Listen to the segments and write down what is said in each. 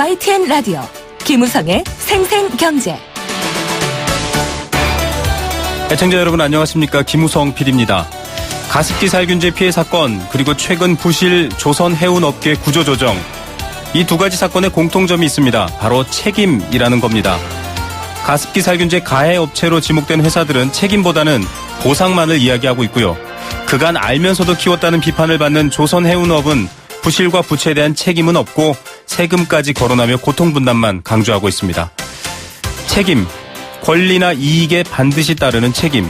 YTN 라디오 김우성의 생생경제. 애청자 여러분 안녕하십니까. 김우성 PD입니다. 가습기 살균제 피해 사건 그리고 최근 부실 조선해운업계 구조조정, 이 두 가지 사건에 공통점이 있습니다. 바로 책임이라는 겁니다. 가습기 살균제 가해 업체로 지목된 회사들은 책임보다는 보상만을 이야기하고 있고요. 그간 알면서도 키웠다는 비판을 받는 조선해운업은 부실과 부채에 대한 책임은 없고 세금까지 거론하며 고통분담만 강조하고 있습니다. 책임, 권리나 이익에 반드시 따르는 책임.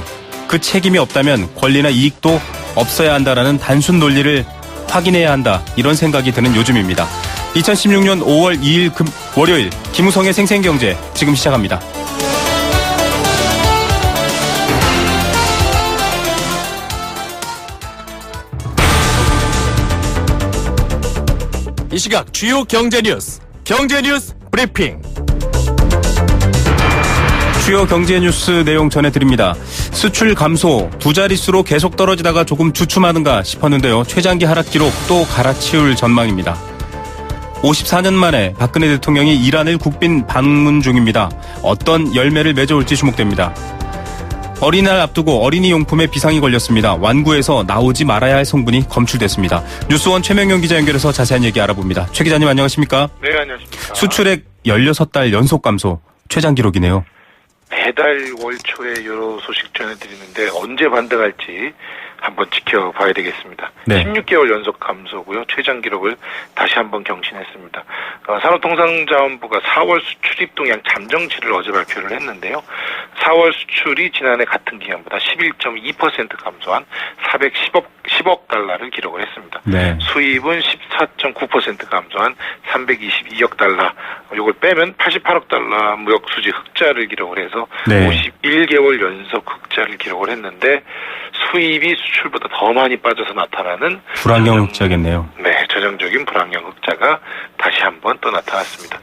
그 책임이 없다면 권리나 이익도 없어야 한다라는 단순 논리를 확인해야 한다. 이런 생각이 드는 요즘입니다. 2016년 5월 2일 월요일 김우성의 생생경제 지금 시작합니다. 이 시각 주요 경제 뉴스 브리핑. 주요 경제 뉴스 내용 전해드립니다. 수출 감소, 두 자릿수로 계속 떨어지다가 조금 주춤하는가 싶었는데요. 최장기 하락 기록 또 갈아치울 전망입니다. 54년 만에 박근혜 대통령이 이란을 국빈 방문 중입니다. 어떤 열매를 맺어올지 주목됩니다. 어린이날 앞두고 어린이 용품에 비상이 걸렸습니다. 완구에서 나오지 말아야 할 성분이 검출됐습니다. 뉴스원 최명영 기자 연결해서 자세한 얘기 알아봅니다. 최 기자님 안녕하십니까? 네, 안녕하십니까. 수출액 16달 연속 감소, 최장 기록이네요. 매달 월 초에 여러 소식 전해드리는데 언제 반등할지 한번 지켜봐야 되겠습니다. 네. 16개월 연속 감소고요. 최장 기록을 다시 한번 경신했습니다. 산업통상자원부가 4월 수출입 동향 잠정치를 어제 발표를 했는데요. 4월 수출이 지난해 같은 기간보다 11.2% 감소한 410억 달러를 기록을 했습니다. 네. 수입은 14.9% 감소한 322억 달러. 이걸 빼면 88억 달러 무역 수지 흑자를 기록을 해서 네. 51개월 연속 흑자를 기록을 했는데 수입이 수출보다 더 많이 빠져서 나타나는 불황형 흑자겠네요. 네, 전형적인 불황형 흑자가 다시 한번 또 나타났습니다.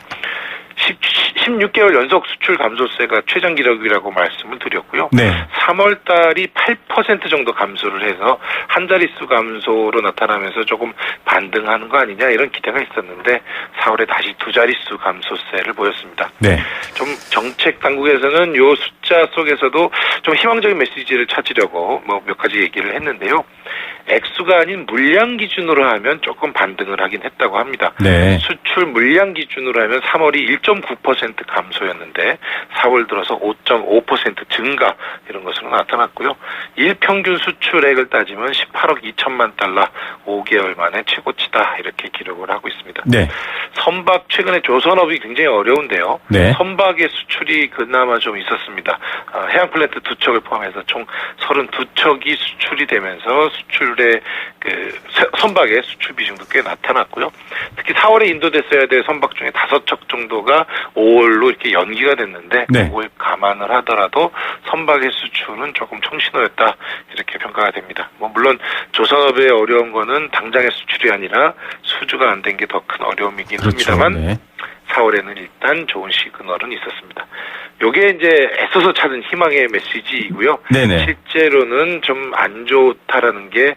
16개월 연속 수출 감소세가 최장 기록이라고 말씀을 드렸고요. 네. 3월 달이 8% 정도 감소를 해서 한 자릿수 감소로 나타나면서 조금 반등하는 거 아니냐 이런 기대가 있었는데 4월에 다시 두 자릿수 감소세를 보였습니다. 네. 좀 정책 당국에서는 요 숫자 속에서도 좀 희망적인 메시지를 찾으려고 뭐 몇 가지 얘기를 했는데요. 액수가 아닌 물량 기준으로 하면 조금 반등을 하긴 했다고 합니다. 네. 수출 물량 기준으로 하면 3월이 1.9% 감소였는데 4월 들어서 5.5% 증가 이런 것으로 나타났고요. 일평균 수출액을 따지면 18억 2천만 달러 5개월 만에 최고치다 이렇게 기록을 하고 있습니다. 네. 선박 최근에 조선업이 굉장히 어려운데요. 네. 선박의 수출이 그나마 좀 있었습니다. 해양 플랜트 2척을 포함해서 총 32척이 수출이 되면서 수출의 선박의 수출 비중도 꽤 나타났고요. 특히 4월에 인도됐어야 될 선박 중에 5척 정도가 5월로 이렇게 연기가 됐는데 네. 그걸 감안을 하더라도 선박의 수출은 조금 청신호였다 이렇게 평가가 됩니다. 뭐 물론 조선업의 어려운 거는 당장의 수출이 아니라 수주가 안 된 게 더 큰 어려움이긴 그렇죠. 합니다만 네. 4월에는 일단 좋은 시그널은 있었습니다. 요게 이제 애써서 찾은 희망의 메시지이고요. 네네. 실제로는 좀 안 좋다라는 게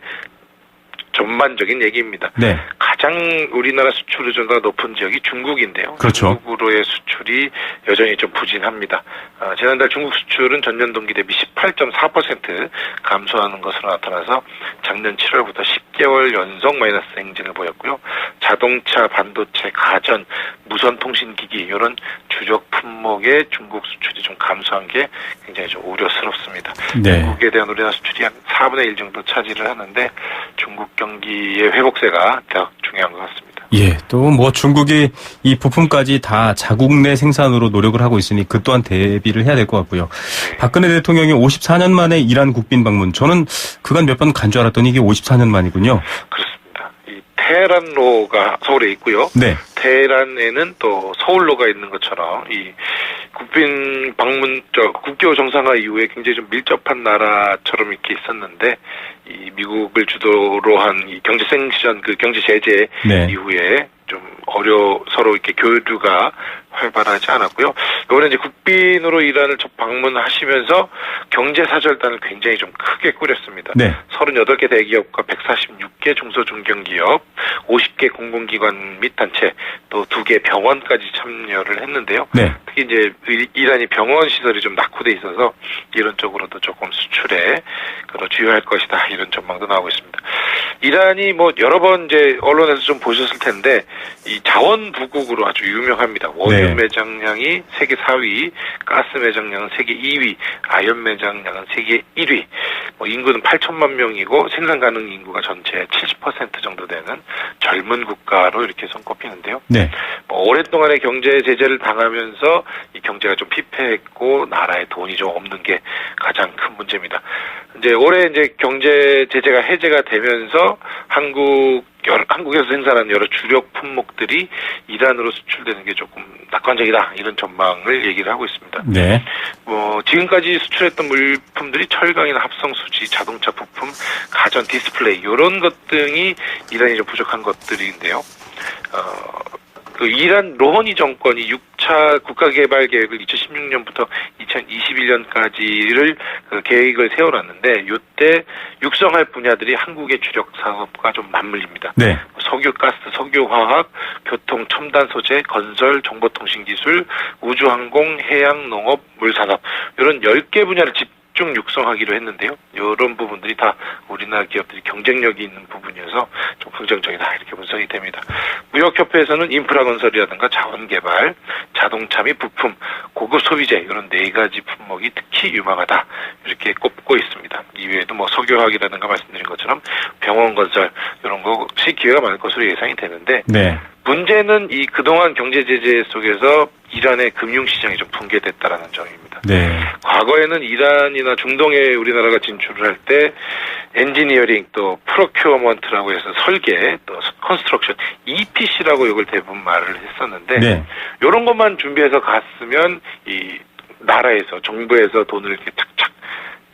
전반적인 얘기입니다. 네. 가장 우리나라 수출 의존도가 높은 지역이 중국인데요. 그렇죠. 중국으로의 수출이 여전히 좀 부진합니다. 지난달 중국 수출은 전년 동기 대비 18.4% 감소하는 것으로 나타나서 작년 7월부터 10개월 연속 마이너스 행진을 보였고요. 자동차, 반도체, 가전, 무선통신기기 이런 주력 품목의 중국 수출이 좀 감소한 게 굉장히 좀 우려스럽습니다. 네. 중국에 대한 우리나라 수출이 한 4분의 1 정도 차지를 하는데 중국 경기의 회복세가 더 중요한 것 같습니다. 예, 또 뭐 중국이 이 부품까지 다 자국 내 생산으로 노력을 하고 있으니 그 또한 대비를 해야 될 것 같고요. 네. 박근혜 대통령이 54년 만에 이란 국빈 방문. 저는 그간 몇 번 간 줄 알았더니 이게 54년 만이군요. 그렇습니다. 이 테헤란로가 서울에 있고요. 네. 테헤란에는 또 서울로가 있는 것처럼 이 국빈 방문 국교 정상화 이후에 굉장히 좀 밀접한 나라처럼 이렇게 있었는데 이 미국을 주도로 한 이 경제 생션 그 경제 제재 네. 이후에 좀 서로 이렇게 교류가 활발하지 않았고요. 이번에 이제 국빈으로 이란을 방문하시면서 경제사절단을 굉장히 좀 크게 꾸렸습니다. 네. 38개 대기업과 146개 중소중견기업, 50개 공공기관 및 단체, 또 2개 병원까지 참여를 했는데요. 네. 특히 이제 이란이 병원 시설이 좀 낙후돼 있어서 이런 쪽으로도 조금 수출에 주요할 것이다, 이런 전망도 나오고 있습니다. 이란이 뭐 여러 번 이제 언론에서 좀 보셨을 텐데 이 자원부국으로 아주 유명합니다. 원유 네. 매장량이 세계 4위, 가스 매장량은 세계 2위, 아연 매장량은 세계 1위. 뭐 인구는 8천만 명이고 생산 가능 인구가 전체의 70% 정도 되는 젊은 국가로 이렇게 손꼽히는데요. 네. 뭐 오랫동안의 경제 제재를 당하면서 이 경제가 좀 피폐했고 나라에 돈이 좀 없는 게 가장 큰 문제입니다. 이제 올해 이제 경제 제재가 해제가 되면서 한국에서 생산한 여러 주력 품목들이 이란으로 수출되는 게 조금 낙관적이다, 이런 전망을 얘기를 하고 있습니다. 네. 지금까지 수출했던 물품들이 철강이나 합성 수지, 자동차 부품, 가전 디스플레이 이런 것 등이 이란이 좀 부족한 것들인데요. 이란 로하니 정권이 6차 국가개발 계획을 2016년부터 2021년까지를 계획을 세워놨는데 이때 육성할 분야들이 한국의 주력 사업과 좀 맞물립니다. 네. 석유, 가스, 석유화학, 교통, 첨단 소재, 건설, 정보통신기술, 우주항공, 해양, 농업, 물산업 이런 10개 분야를 집중 육성하기로 했는데요. 이런 부분들이 다 우리나라 기업들이 경쟁력이 있는 부분이어서 좀 긍정적이다, 이렇게 분석이 됩니다. 무역협회에서는 인프라 건설이라든가 자원개발, 자동차 및 부품, 고급 소비재 이런 4가지 품목이 특히 유망하다, 이렇게 꼽고 있습니다. 이외에도 뭐 석유화학이라든가 말씀드린 것처럼 병원 건설 이런 것이 기회가 많을 것으로 예상이 되는데 네. 문제는 이 그동안 경제 제재 속에서 이란의 금융시장이 좀 붕괴됐다라는 점입니다. 네. 과거에는 이란이나 중동에 우리나라가 진출을 할 때 엔지니어링, 또 프로큐어먼트라고 해서 설계, 또 컨스트럭션, EPC라고 이걸 대부분 말을 했었는데 네. 이런 것만 준비해서 갔으면 이 나라에서, 정부에서 돈을 이렇게 착착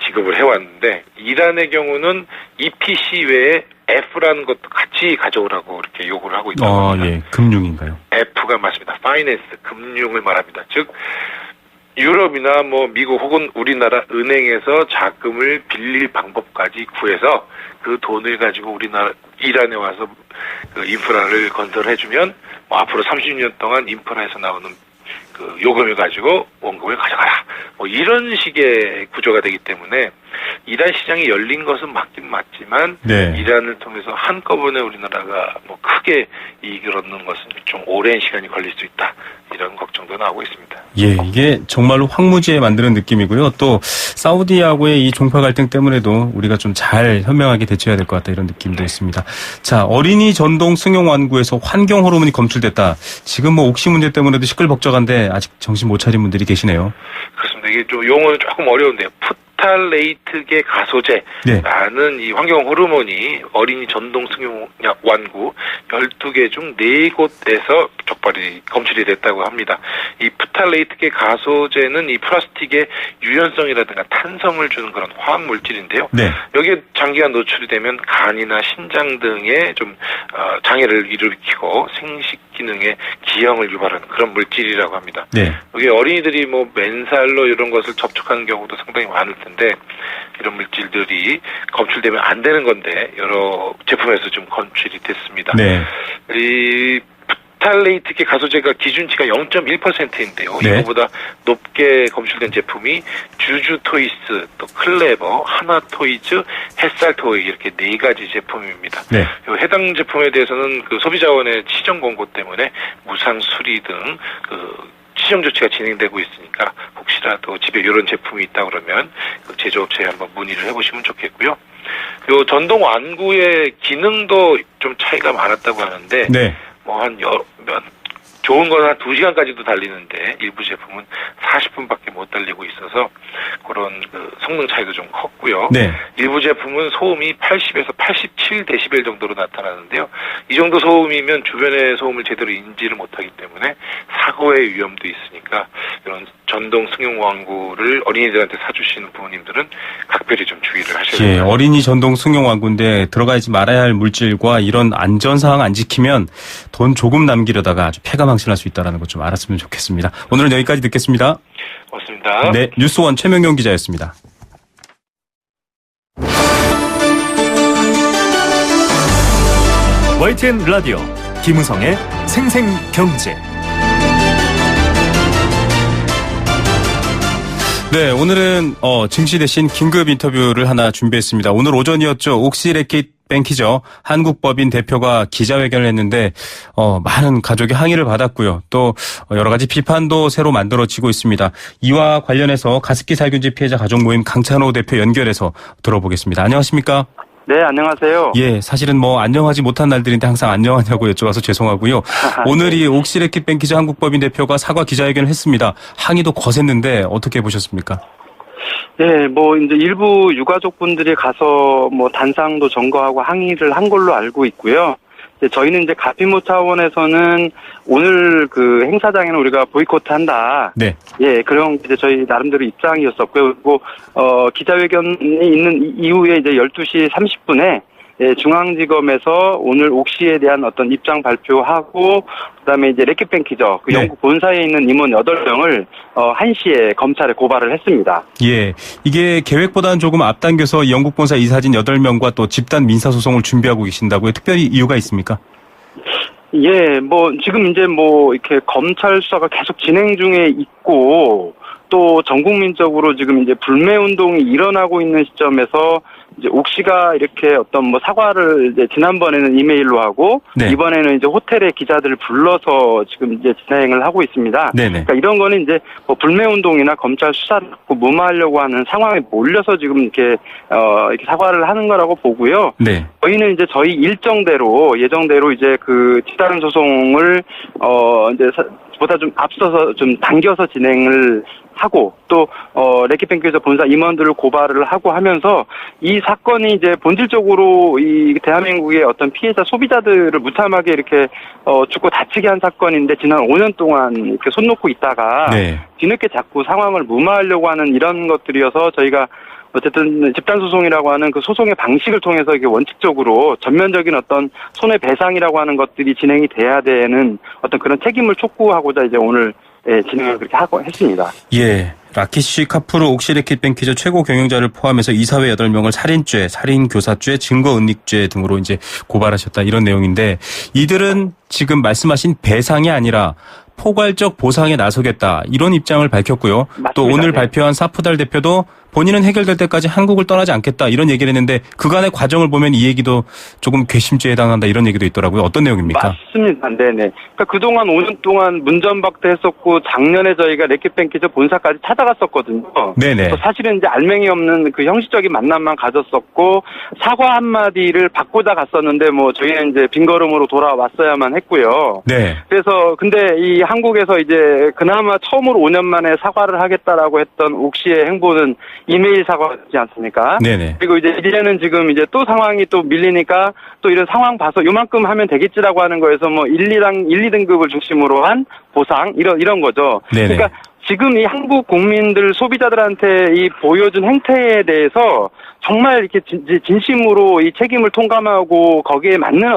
지급을 해왔는데 이란의 경우는 EPC 외에 F라는 것도 같이 가져오라고 이렇게 요구를 하고 있다고 합니다. 예. 금융인가요? F가 맞습니다. 파이낸스, 금융을 말합니다. 즉 유럽이나 뭐 미국 혹은 우리나라 은행에서 자금을 빌릴 방법까지 구해서 그 돈을 가지고 우리나라 이란에 와서 그 인프라를 건설해주면 뭐 앞으로 30년 동안 인프라에서 나오는 그 요금을 가지고 원금을 가져가라, 뭐 이런 식의 구조가 되기 때문에 이란 시장이 열린 것은 맞긴 맞지만 네. 이란을 통해서 한꺼번에 우리나라가 뭐 크게 이익을 얻는 것은 좀 오랜 시간이 걸릴 수 있다, 이런 걱정도 나오고 있습니다. 예, 이게 정말로 황무지에 만드는 느낌이고요. 또 사우디하고의 이 종파 갈등 때문에도 우리가 좀 잘 현명하게 대처해야 될 것 같다, 이런 느낌도 있습니다. 자, 어린이 전동 승용 완구에서 환경 호르몬이 검출됐다. 지금 뭐 옥시 문제 때문에도 시끌벅적한데 아직 정신 못 차린 분들이 계시네요. 그렇습니다. 이게 좀 용어는 조금 어려운데요. 프탈레이트계 가소제라는 이 환경 호르몬이 어린이 전동 승용 완구 12개 중 4곳에서 검출이 됐다고 합니다. 이 프탈레이트계 가소제는 이 플라스틱의 유연성이라든가 탄성을 주는 그런 화학 물질인데요. 네. 여기에 장기간 노출이 되면 간이나 신장 등에 좀 장애를 일으키고 생식 기능에 기형을 유발하는 그런 물질이라고 합니다. 네. 여기 어린이들이 뭐 맨살로 이런 것을 접촉하는 경우도 상당히 많을 텐데 이런 물질들이 검출되면 안 되는 건데 여러 제품에서 좀 검출이 됐습니다. 네. 이 프탈레이트계 가소제가 기준치가 0.1%인데요. 네. 이거보다 높게 검출된 제품이 주주토이스, 또 클레버, 하나토이즈, 햇살토이 이렇게 4가지 제품입니다. 네. 해당 제품에 대해서는 그 소비자원의 시정 공고 때문에 무상 수리 등 시정 조치가 진행되고 있으니까 혹시라도 집에 이런 제품이 있다 그러면 그 제조업체에 한번 문의를 해보시면 좋겠고요. 요 전동 완구의 기능도 좀 차이가 많았다고 하는데 네. 뭐 좋은 건 한 2시간까지도 달리는데 일부 제품은 40분밖에 못 달리고 있어서 그런 그 성능 차이도 좀 컸고요. 네. 일부 제품은 소음이 80에서 7dB 정도로 나타나는데요. 이 정도 소음이면 주변의 소음을 제대로 인지를 못하기 때문에 사고의 위험도 있으니까 이런 전동 승용 왕구를 어린이들한테 사주시는 부모님들은 각별히 좀 주의를 하셔야 예, 됩니다. 어린이 전동 승용 왕구인데 들어가지 말아야 할 물질과 이런 안전사항 안 지키면 돈 조금 남기려다가 아주 폐가망신할 수 있다는 것 좀 알았으면 좋겠습니다. 오늘은 여기까지 듣겠습니다. 고맙습니다. 네, 뉴스원 최명용 기자였습니다. YTN 라디오 김우성의 생생경제. 네, 오늘은 증시 대신 긴급 인터뷰를 하나 준비했습니다. 오늘 오전이었죠. 옥시레킷 뱅키죠. 한국법인 대표가 기자회견을 했는데 많은 가족이 항의를 받았고요. 또 여러 가지 비판도 새로 만들어지고 있습니다. 이와 관련해서 가습기 살균제 피해자 가족 모임 강찬호 대표 연결해서 들어보겠습니다. 안녕하십니까? 네, 안녕하세요. 예, 사실은 안녕하지 못한 날들인데 항상 안녕하냐고 여쭤봐서 죄송하고요. 오늘이 옥시레킷 뱅키즈 한국법인 대표가 사과 기자회견을 했습니다. 항의도 거셌는데 어떻게 보셨습니까? 네, 이제 일부 유가족분들이 가서 단상도 점거하고 항의를 한 걸로 알고 있고요. 저희는 이제 가피모 차원에서는 오늘 그 행사장에는 우리가 보이콧 한다. 네. 예, 그런 이제 저희 나름대로 입장이었었고요. 그리고, 기자회견이 있는 이후에 이제 12시 30분에 예, 중앙지검에서 오늘 옥시에 대한 어떤 입장 발표하고, 그다음에 이제 레킷뱅키죠. 그 네. 영국 본사에 있는 임원 8명을 1시에 검찰에 고발을 했습니다. 예, 이게 계획보다는 조금 앞당겨서 영국 본사 이사진 8명과 또 집단 민사소송을 준비하고 계신다고요. 특별히 이유가 있습니까? 예, 지금 이제 이렇게 검찰 수사가 계속 진행 중에 있고, 또 전 국민적으로 지금 이제 불매 운동이 일어나고 있는 시점에서 이제 옥시가 이렇게 어떤 사과를 이제 지난번에는 이메일로 하고, 네. 이번에는 이제 호텔에 기자들을 불러서 지금 이제 진행을 하고 있습니다. 네네. 그러니까 이런 거는 이제 불매 운동이나 검찰 수사를 무마하려고 하는 상황에 몰려서 지금 이렇게 사과를 하는 거라고 보고요. 네. 저희는 이제 저희 예정대로 이제 그 집단 소송을 이제 보다 좀 앞서서 좀 당겨서 진행을 하고 또 레킷뱅크에서 본사 임원들을 고발을 하고 하면서 이 사건이 이제 본질적으로 이 대한민국의 어떤 피해자 소비자들을 무참하게 이렇게 죽고 다치게 한 사건인데 지난 5년 동안 이렇게 손 놓고 있다가 네. 뒤늦게 자꾸 상황을 무마하려고 하는 이런 것들이어서 저희가 어쨌든 집단소송이라고 하는 그 소송의 방식을 통해서 이게 원칙적으로 전면적인 어떤 손해배상이라고 하는 것들이 진행이 돼야 되는 어떤 그런 책임을 촉구하고자 이제 오늘 진행을 그렇게 하고 했습니다. 예. 라키시 카푸르 옥시레킷 뱅키즈 최고 경영자를 포함해서 이사회 8명을 살인죄, 살인교사죄, 증거은닉죄 등으로 이제 고발하셨다 이런 내용인데 이들은 지금 말씀하신 배상이 아니라 포괄적 보상에 나서겠다 이런 입장을 밝혔고요. 맞습니다. 또 오늘 네. 발표한 사프달 대표도 본인은 해결될 때까지 한국을 떠나지 않겠다 이런 얘기를 했는데 그간의 과정을 보면 이 얘기도 조금 괘씸죄에 해당한다 이런 얘기도 있더라고요. 어떤 내용입니까? 맞습니다. 네네. 그러니까 그동안 5년 동안 문전박대했었고 작년에 저희가 레킷뱅키즈 본사까지 찾아갔었거든요. 네네. 사실은 이제 알맹이 없는 그 형식적인 만남만 가졌었고 사과 한마디를 받고자 갔었는데 저희는 이제 빈걸음으로 돌아왔어야만 했고요. 네. 그래서 근데 이 한국에서 이제 그나마 처음으로 5년 만에 사과를 하겠다라고 했던 옥시의 행보는 이메일 사과지 않습니까? 네네. 그리고 이제 이제는 지금 이제 또 상황이 또 밀리니까 또 이런 상황 봐서 요만큼 하면 되겠지라고 하는 거에서 1, 2등급을 중심으로 한 보상 이런 거죠. 네네. 그러니까 지금 이 한국 국민들 소비자들한테 이 보여준 행태에 대해서 정말 이렇게 진심으로 이 책임을 통감하고 거기에 맞는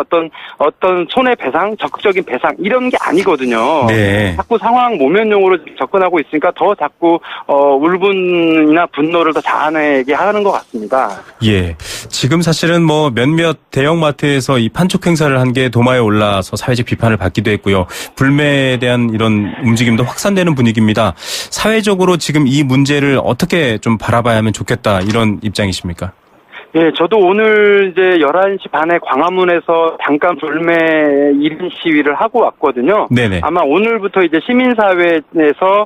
어떤 손해배상, 적극적인 배상 이런 게 아니거든요. 네. 자꾸 상황 모면용으로 접근하고 있으니까 더 자꾸 울분이나 분노를 더 자아내게 하는 것 같습니다. 예. 지금 사실은 몇몇 대형마트에서 이 판촉 행사를 한 게 도마에 올라서 사회적 비판을 받기도 했고요. 불매에 대한 이런 움직임도 확산되는 분위기입니다. 사회적으로 지금 이 문제를 어떻게 좀 바라봐야 하면 좋겠다 이런 입장이십니까? 예, 저도 오늘 이제 11시 반에 광화문에서 잠깐 불매 1인 시위를 하고 왔거든요. 네네. 아마 오늘부터 이제 시민사회에서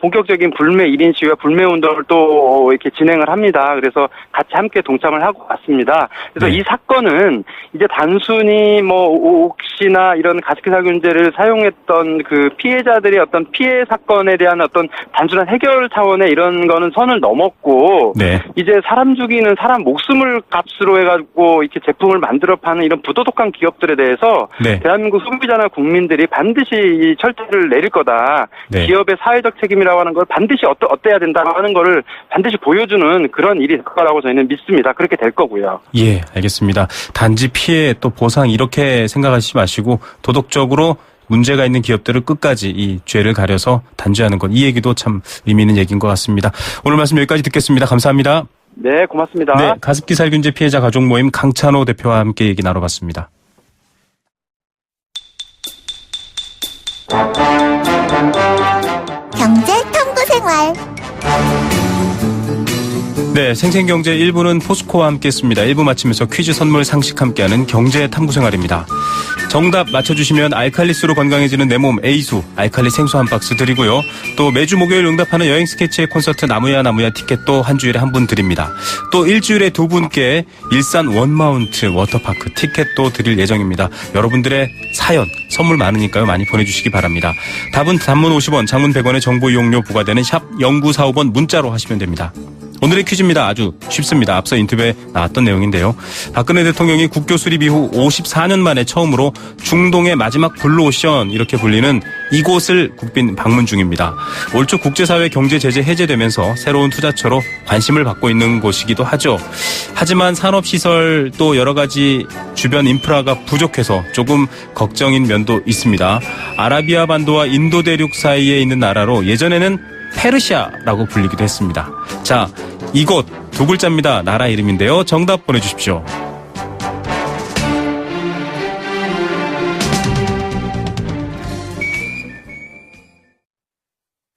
본격적인 불매 1인 시위와 불매 운동을 또 이렇게 진행을 합니다. 그래서 같이 함께 동참을 하고 왔습니다. 그래서 네. 이 사건은 이제 단순히 옥시나 이런 가습기 살균제를 사용했던 그 피해자들의 어떤 피해 사건에 대한 어떤 단순한 해결 차원의 이런 거는 선을 넘었고 네. 이제 사람 죽이는 사람 목숨을 폐기물 값으로 해가지고 이렇게 제품을 만들어 파는 이런 부도덕한 기업들에 대해서 네. 대한민국 소비자나 국민들이 반드시 이 철퇴를 내릴 거다. 네. 기업의 사회적 책임이라고 하는 걸 반드시 어때야 된다고 하는 거를 반드시 보여주는 그런 일이 될 거라고 저희는 믿습니다. 그렇게 될 거고요. 예, 알겠습니다. 단지 피해 또 보상 이렇게 생각하시지 마시고 도덕적으로 문제가 있는 기업들을 끝까지 이 죄를 가려서 단죄하는 것. 이 얘기도 참 의미 있는 얘기인 것 같습니다. 오늘 말씀 여기까지 듣겠습니다. 감사합니다. 네, 고맙습니다. 네, 가습기 살균제 피해자 가족 모임 강찬호 대표와 함께 얘기 나눠봤습니다. 경제 탐구 생활. 네, 생생경제 1부는 포스코와 함께했습니다. 1부 마치면서 퀴즈 선물 상식 함께하는 경제 탐구생활입니다. 정답 맞춰주시면 알칼리수로 건강해지는 내 몸 A수 알칼리 생수 한 박스 드리고요. 또 매주 목요일 응답하는 여행 스케치의 콘서트 나무야 티켓도 한 주일에 한 분 드립니다. 또 일주일에 두 분께 일산 원마운트 워터파크 티켓도 드릴 예정입니다. 여러분들의 사연 선물 많으니까요. 많이 보내주시기 바랍니다. 답은 단문 50원, 장문 100원의 정보 이용료 부과되는 샵 0945번 문자로 하시면 됩니다. 오늘의 퀴즈입니다. 아주 쉽습니다. 앞서 인터뷰에 나왔던 내용인데요. 박근혜 대통령이 국교 수립 이후 54년 만에 처음으로 중동의 마지막 블루오션 이렇게 불리는 이곳을 국빈 방문 중입니다. 올 초 국제사회 경제 제재 해제되면서 새로운 투자처로 관심을 받고 있는 곳이기도 하죠. 하지만 산업시설 또 여러 가지 주변 인프라가 부족해서 조금 걱정인 면도 있습니다. 아라비아 반도와 인도 대륙 사이에 있는 나라로 예전에는 페르시아라고 불리기도 했습니다. 자, 이곳 두 글자입니다. 나라 이름인데요. 정답 보내주십시오.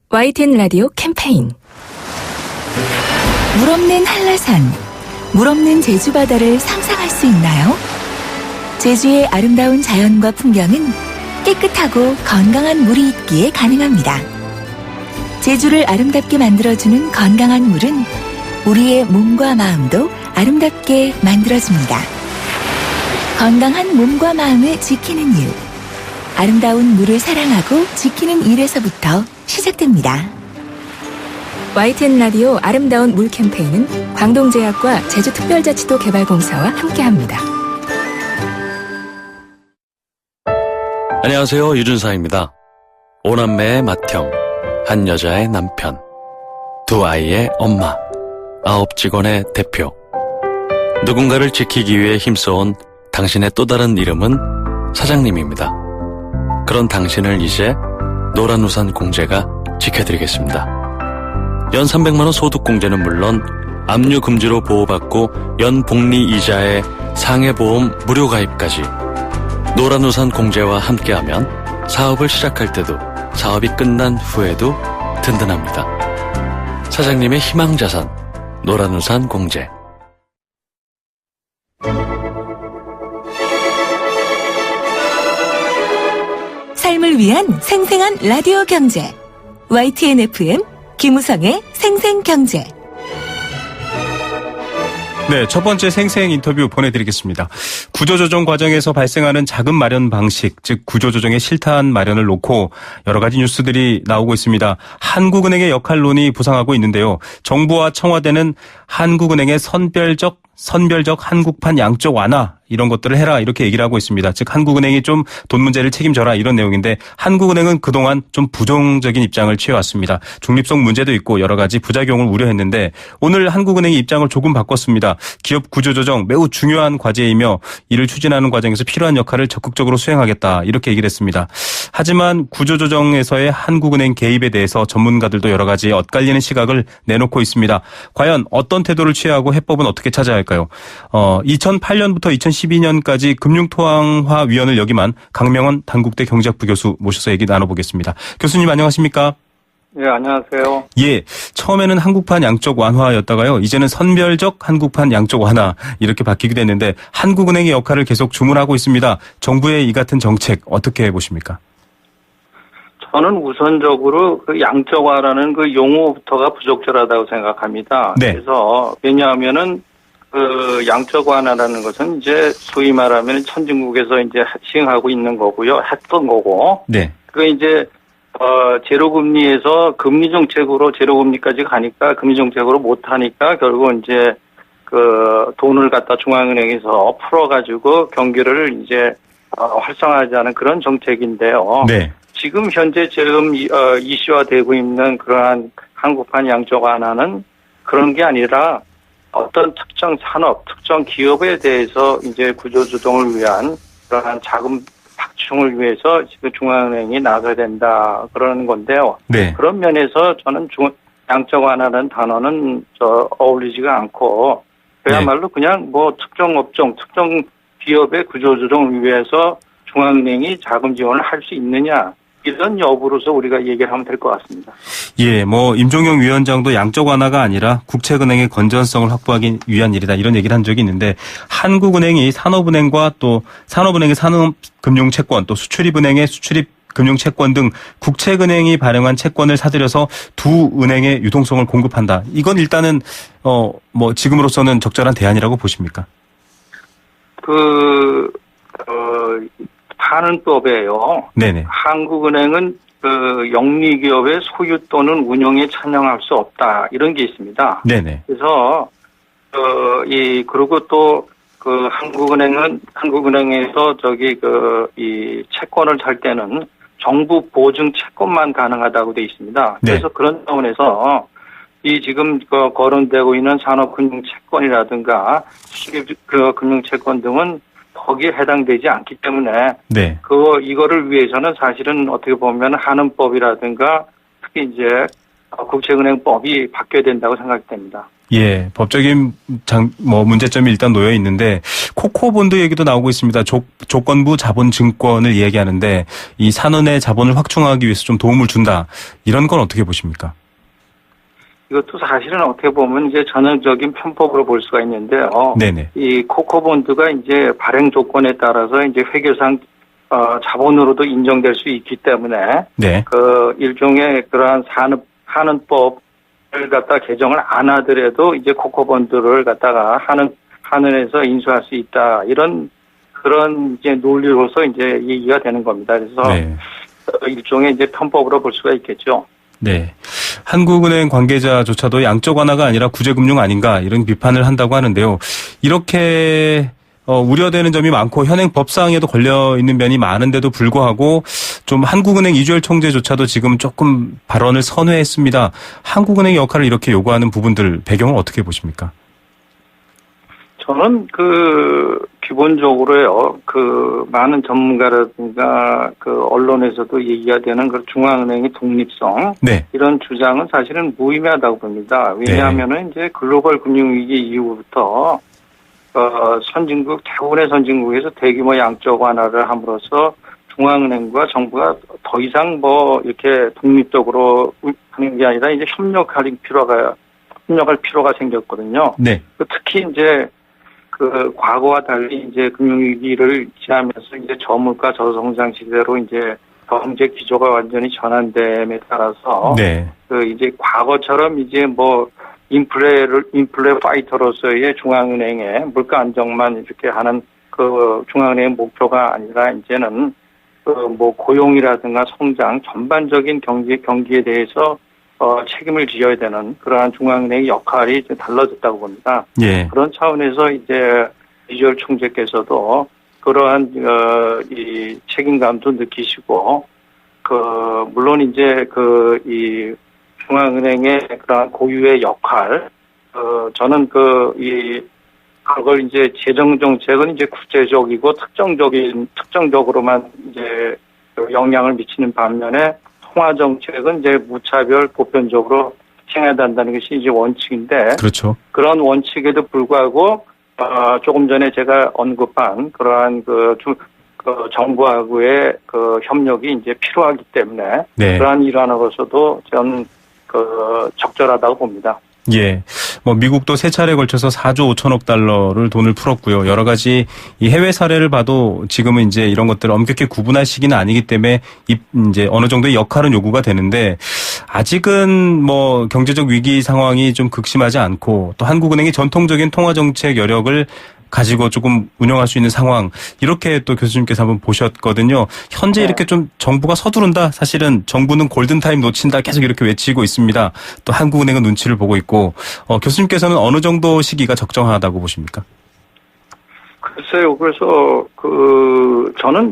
YTN 라디오 캠페인 물 없는 한라산, 물 없는 제주 바다를 상상할 수 있나요? 제주의 아름다운 자연과 풍경은 깨끗하고 건강한 물이 있기에 가능합니다. 제주를 아름답게 만들어주는 건강한 물은 우리의 몸과 마음도 아름답게 만들어줍니다. 건강한 몸과 마음을 지키는 일. 아름다운 물을 사랑하고 지키는 일에서부터 시작됩니다. YTN 라디오 아름다운 물 캠페인은 광동제약과 제주특별자치도 개발공사와 함께합니다. 안녕하세요. 유준상입니다. 5남매의 맏형, 한 여자의 남편, 2아이의 엄마, 9직원의 대표. 누군가를 지키기 위해 힘써온 당신의 또 다른 이름은 사장님입니다. 그런 당신을 이제 노란우산 공제가 지켜드리겠습니다. 연 300만원 소득공제는 물론 압류 금지로 보호받고 연 복리 이자에 상해보험 무료 가입까지 노란우산 공제와 함께하면 사업을 시작할 때도 사업이 끝난 후에도 든든합니다. 사장님의 희망자산 노란우산 공제. 삶을 위한 생생한 라디오 경제 YTN FM 김우성의 생생경제. 네, 첫 번째 생생 인터뷰 보내드리겠습니다. 구조조정 과정에서 발생하는 자금 마련 방식, 즉 구조조정의 실탄 마련을 놓고 여러 가지 뉴스들이 나오고 있습니다. 한국은행의 역할론이 부상하고 있는데요. 정부와 청와대는 한국은행의 선별적 한국판 양적 완화 이런 것들을 해라 이렇게 얘기를 하고 있습니다. 즉 한국은행이 좀 돈 문제를 책임져라 이런 내용인데 한국은행은 그동안 좀 부정적인 입장을 취해왔습니다. 중립성 문제도 있고 여러 가지 부작용을 우려했는데 오늘 한국은행이 입장을 조금 바꿨습니다. 기업 구조조정 매우 중요한 과제이며 이를 추진하는 과정에서 필요한 역할을 적극적으로 수행하겠다 이렇게 얘기를 했습니다. 하지만 구조조정에서의 한국은행 개입에 대해서 전문가들도 여러 가지 엇갈리는 시각을 내놓고 있습니다. 과연 어떤 태도를 취하고 해법은 어떻게 찾아야 할까요? 2008년부터 2012년까지 금융통화위원을 역임한 강명원 단국대 경제학부 교수 모셔서 얘기 나눠보겠습니다. 교수님 안녕하십니까? 네, 안녕하세요. 예, 처음에는 한국판 양적 완화였다가요. 이제는 선별적 한국판 양적 완화 이렇게 바뀌기도 했는데 한국은행의 역할을 계속 주문하고 있습니다. 정부의 이 같은 정책 어떻게 보십니까? 저는 우선적으로 그 양적화라는 그 용어부터가 부적절하다고 생각합니다. 네. 그래서 왜냐하면은 그 양적완화라는 것은 이제 소위 말하면 선진국에서 이제 시행하고 있는 거고요, 했던 거고. 네. 그 이제 제로금리에서 금리 정책으로 제로금리까지 가니까 금리 정책으로 못 하니까 결국 이제 그 돈을 갖다 중앙은행에서 풀어가지고 경기를 이제 활성화하자는 그런 정책인데요. 네. 지금 이슈화되고 있는 그러한 한국판 양적 완화는 그런 게 아니라 어떤 특정 산업, 특정 기업에 대해서 이제 구조조정을 위한 그러한 자금 확충을 위해서 지금 중앙은행이 나서야 된다 그러는 건데요. 네. 그런 면에서 저는 양적 완화라는 단어는 어울리지가 않고 그야말로 그냥 뭐 특정 업종, 특정 기업의 구조조정을 위해서 중앙은행이 자금 지원을 할 수 있느냐 이런 여부로서 우리가 얘기를 하면 될 것 같습니다. 예, 뭐 임종용 위원장도 양적 완화가 아니라 국채은행의 건전성을 확보하기 위한 일이다 이런 얘기를 한 적이 있는데 한국은행이 산업은행과 또 산업은행의 산업금융채권 또 수출입은행의 수출입금융채권 등 국채은행이 발행한 채권을 사들여서 두 은행의 유동성을 공급한다. 이건 일단은 뭐 지금으로서는 적절한 대안이라고 보십니까? 한은법에요. 네네. 한국은행은 그 영리기업의 소유 또는 운영에 찬용할 수 없다 이런 게 있습니다. 네네. 그래서 그리고 또 그 한국은행에서 이 채권을 살 때는 정부 보증 채권만 가능하다고 돼 있습니다. 네. 그래서 그런 차원에서 이 지금 거론되고 있는 산업금융채권이라든가 수출입금융채권 등은 거기에 해당되지 않기 때문에 네. 이거를 위해서는 사실은 어떻게 보면 한은법이라든가 특히 이제 국채은행법이 바뀌어야 된다고 생각됩니다. 예, 법적인 문제점이 일단 놓여 있는데 코코본드 얘기도 나오고 있습니다. 조건부 자본증권을 얘기하는데 이 산은의 자본을 확충하기 위해서 좀 도움을 준다. 이런 건 어떻게 보십니까? 이것도 사실은 어떻게 보면 이제 전형적인 편법으로 볼 수가 있는데요. 네네. 이 코코본드가 이제 발행 조건에 따라서 이제 회계상 자본으로도 인정될 수 있기 때문에 네. 그 일종의 그러한 한은법을 갖다 개정을 안 하더라도 이제 코코본드를 갖다가 한은에서 인수할 수 있다 이런 그런 이제 논리로서 이제 얘기가 되는 겁니다. 그래서 네. 일종의 이제 편법으로 볼 수가 있겠죠. 네. 한국은행 관계자조차도 양적 완화가 아니라 구제금융 아닌가 이런 비판을 한다고 하는데요. 이렇게 우려되는 점이 많고 현행 법사항에도 걸려 있는 면이 많은데도 불구하고 좀 한국은행 이주열 총재조차도 지금 조금 발언을 선회했습니다. 한국은행의 역할을 이렇게 요구하는 부분들 배경을 어떻게 보십니까? 저는 기본적으로요, 많은 전문가라든가 언론에서도 얘기가 되는 중앙은행의 독립성. 네. 이런 주장은 사실은 무의미하다고 봅니다. 왜냐하면은 이제 글로벌 금융위기 이후부터, 대부분의 선진국에서 대규모 양적 완화를 함으로써 중앙은행과 정부가 더 이상 이렇게 독립적으로 하는 게 아니라 이제 협력할 필요가 생겼거든요. 네. 특히 이제 과거와 달리 이제 금융위기를 지나면서 이제 저물가 저성장 시대로 이제 경제 기조가 완전히 전환됨에 따라서 네. 이제 과거처럼 이제 인플레 파이터로서의 중앙은행의 물가 안정만 이렇게 하는 중앙은행의 목표가 아니라 이제는 고용이라든가 성장 전반적인 경기에 대해서 책임을 지어야 되는 그러한 중앙은행의 역할이 좀 달라졌다고 봅니다. 예. 그런 차원에서 이제 이주열 총재께서도 그러한 이 책임감도 느끼시고 물론 이제 이 중앙은행의 그러한 고유의 역할 저는 그걸 이제 재정 정책은 이제 구체적이고 특정적으로만 이제 영향을 미치는 반면에 통화 정책은 이제 무차별 보편적으로 행해야 한다는 것이 이제 원칙인데. 그렇죠. 그런 원칙에도 불구하고, 조금 전에 제가 언급한 그러한 정부하고의 협력이 이제 필요하기 때문에. 네. 그러한 일환으로서도 저는 적절하다고 봅니다. 예. 미국도 세 차례에 걸쳐서 4조 5천억 달러를 돈을 풀었고요. 여러 가지 이 해외 사례를 봐도 지금은 이제 이런 것들을 엄격히 구분할 시기는 아니기 때문에 이제 어느 정도의 역할은 요구가 되는데 아직은 경제적 위기 상황이 좀 극심하지 않고 또 한국은행이 전통적인 통화 정책 여력을 가지고 조금 운영할 수 있는 상황 이렇게 또 교수님께서 한번 보셨거든요. 현재 네. 이렇게 좀 정부가 서두른다. 사실은 정부는 골든타임 놓친다. 계속 이렇게 외치고 있습니다. 또 한국은행은 눈치를 보고 있고 교수님께서는 어느 정도 시기가 적정하다고 보십니까? 글쎄요. 그래서 저는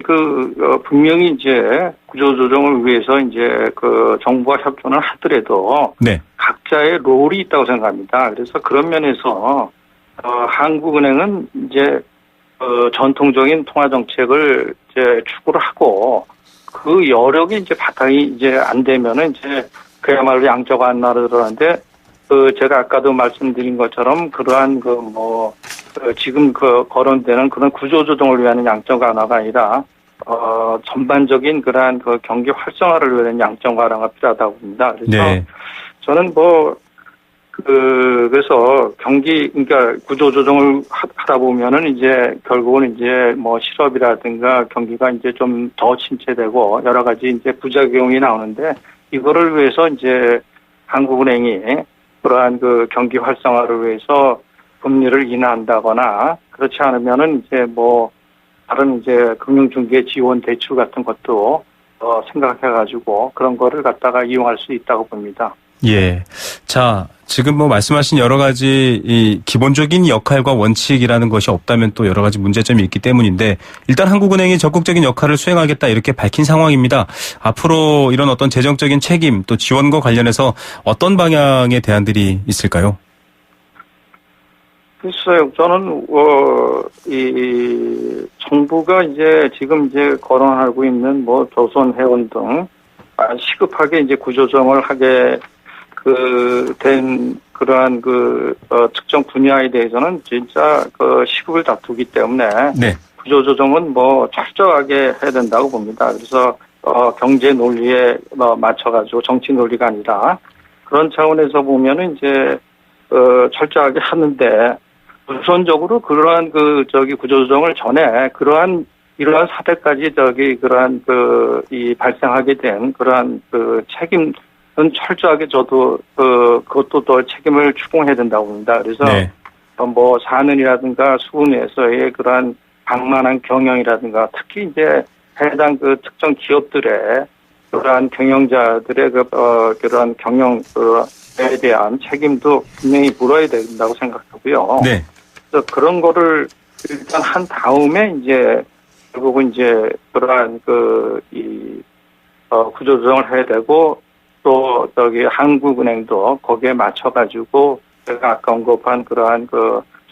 분명히 이제 구조조정을 위해서 이제 정부와 협조는 하더라도 네. 각자의 롤이 있다고 생각합니다. 그래서 그런 면에서 한국은행은 이제 전통적인 통화 정책을 이제 추구를 하고 그 여력이 이제 바탕이 이제 안 되면은 이제 그야말로 양적 완화를 하는데 제가 아까도 말씀드린 것처럼 그러한 지금 거론되는 그런 구조조정을 위한 양적 완화가 아니라 전반적인 그러한 경기 활성화를 위한 양적 완화가 필요하다고 봅니다. 그래서 네. 저는 그래서 그러니까 구조조정을 하다 보면은 이제 결국은 이제 실업이라든가 경기가 이제 좀 더 침체되고 여러 가지 이제 부작용이 나오는데 이거를 위해서 이제 한국은행이 그러한 경기 활성화를 위해서 금리를 인하한다거나 그렇지 않으면은 이제 다른 이제 금융중개 지원 대출 같은 것도 생각해가지고 그런 거를 갖다가 이용할 수 있다고 봅니다. 예. 자, 지금 말씀하신 여러 가지 이 기본적인 역할과 원칙이라는 것이 없다면 또 여러 가지 문제점이 있기 때문인데 일단 한국은행이 적극적인 역할을 수행하겠다 이렇게 밝힌 상황입니다. 앞으로 이런 어떤 재정적인 책임 또 지원과 관련해서 어떤 방향의 대안들이 있을까요? 글쎄요, 저는 이 정부가 이제 지금 이제 거론하고 있는 조선해운 등 시급하게 이제 구조조정을 하게 된 그러한 특정 분야에 대해서는 진짜 시급을 다투기 때문에 네. 구조조정은 철저하게 해야 된다고 봅니다. 그래서 경제 논리에 맞춰가지고 정치 논리가 아니라 그런 차원에서 보면은 이제 철저하게 하는데 우선적으로 그러한 구조조정을 전에 이러한 사태까지 이 발생하게 된 그러한 책임은 철저하게 저도 그것도 더 책임을 추궁해야 된다고 봅니다. 그래서 네. 산은이라든가 수은에서의 그러한 방만한 경영이라든가 특히 이제 해당 특정 기업들의 그러한 경영자들의 그러한 경영에 대한 책임도 분명히 물어야 된다고 생각하고요. 네. 그래서 그런 거를 일단 한 다음에 이제 결국은 이제 그러한 구조조정을 해야 되고 또 한국은행도 거기에 맞춰가지고 제가 아까 언급한 그러한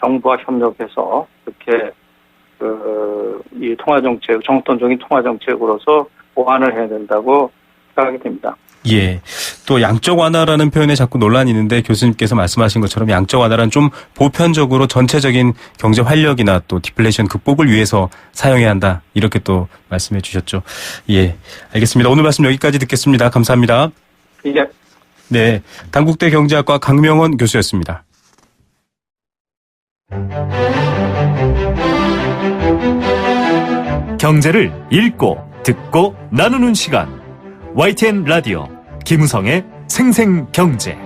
정부와 협력해서 이렇게 이 통화정책, 정통적인 통화정책으로서 보완을 해야 된다고 생각하게 됩니다. 예. 또 양적 완화라는 표현에 자꾸 논란이 있는데 교수님께서 말씀하신 것처럼 양적 완화란 좀 보편적으로 전체적인 경제 활력이나 또 디플레이션 극복을 위해서 사용해야 한다. 이렇게 또 말씀해 주셨죠. 예. 알겠습니다. 오늘 말씀 여기까지 듣겠습니다. 감사합니다. 예. 네. 단국대 경제학과 강명원 교수였습니다. 경제를 읽고 듣고 나누는 시간. YTN 라디오 김우성의 생생경제.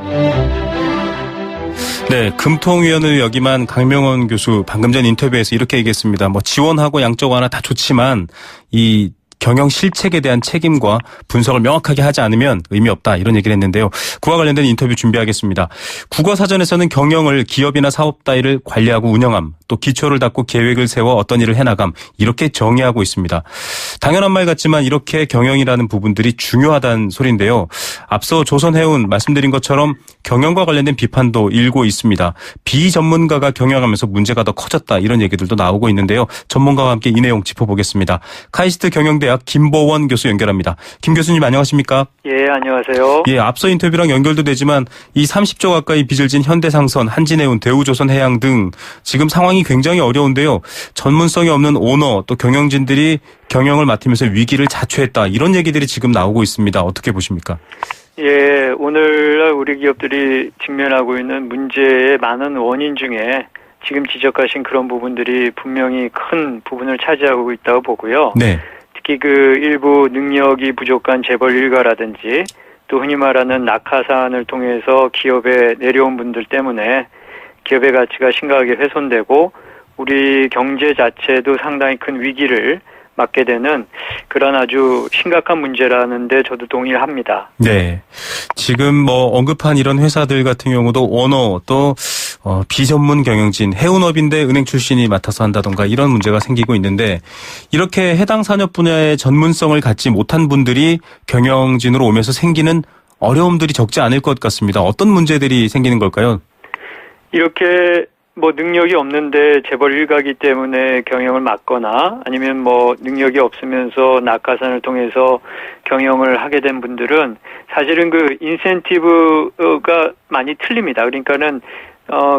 네, 금통위원을 역임한 강명원 교수 방금 전 인터뷰에서 이렇게 얘기했습니다. 지원하고 양적 완화 다 좋지만 이 경영 실책에 대한 책임과 분석을 명확하게 하지 않으면 의미 없다 이런 얘기를 했는데요. 그와 관련된 인터뷰 준비하겠습니다. 국어사전에서는 경영을 기업이나 사업 따위를 관리하고 운영함, 또 기초를 닦고 계획을 세워 어떤 일을 해나감 이렇게 정의하고 있습니다. 당연한 말 같지만 이렇게 경영이라는 부분들이 중요하다는 소리인데요. 앞서 조선해운 말씀드린 것처럼 경영과 관련된 비판도 일고 있습니다. 비전문가가 경영하면서 문제가 더 커졌다 이런 얘기들도 나오고 있는데요. 전문가와 함께 이 내용 짚어보겠습니다. 카이스트 경영대학 김보원 교수 연결합니다. 김 교수님 안녕하십니까? 예, 안녕하세요. 예, 앞서 인터뷰랑 연결도 되지만 이 30조 가까이 빚을 진 현대상선, 한진해운, 대우조선해양 등 지금 상황이 굉장히 어려운데요. 전문성이 없는 오너 또 경영진들이 경영을 맡으면서 위기를 자초했다. 이런 얘기들이 지금 나오고 있습니다. 어떻게 보십니까? 예, 오늘날 우리 기업들이 직면하고 있는 문제의 많은 원인 중에 지금 지적하신 그런 부분들이 분명히 큰 부분을 차지하고 있다고 보고요. 네. 특히 일부 능력이 부족한 재벌 일가라든지 또 흔히 말하는 낙하산을 통해서 기업에 내려온 분들 때문에 기업의 가치가 심각하게 훼손되고 우리 경제 자체도 상당히 큰 위기를 맞게 되는 그런 아주 심각한 문제라는데 저도 동의를 합니다. 네. 지금 뭐 언급한 이런 회사들 같은 경우도 오너 또 비전문 경영진, 해운업인데 은행 출신이 맡아서 한다던가 이런 문제가 생기고 있는데 이렇게 해당 산업 분야의 전문성을 갖지 못한 분들이 경영진으로 오면서 생기는 어려움들이 적지 않을 것 같습니다. 어떤 문제들이 생기는 걸까요? 이렇게 뭐 능력이 없는데 재벌 일가기 때문에 경영을 맡거나 아니면 뭐 능력이 없으면서 낙하산을 통해서 경영을 하게 된 분들은 사실은 그 인센티브가 많이 틀립니다. 그러니까는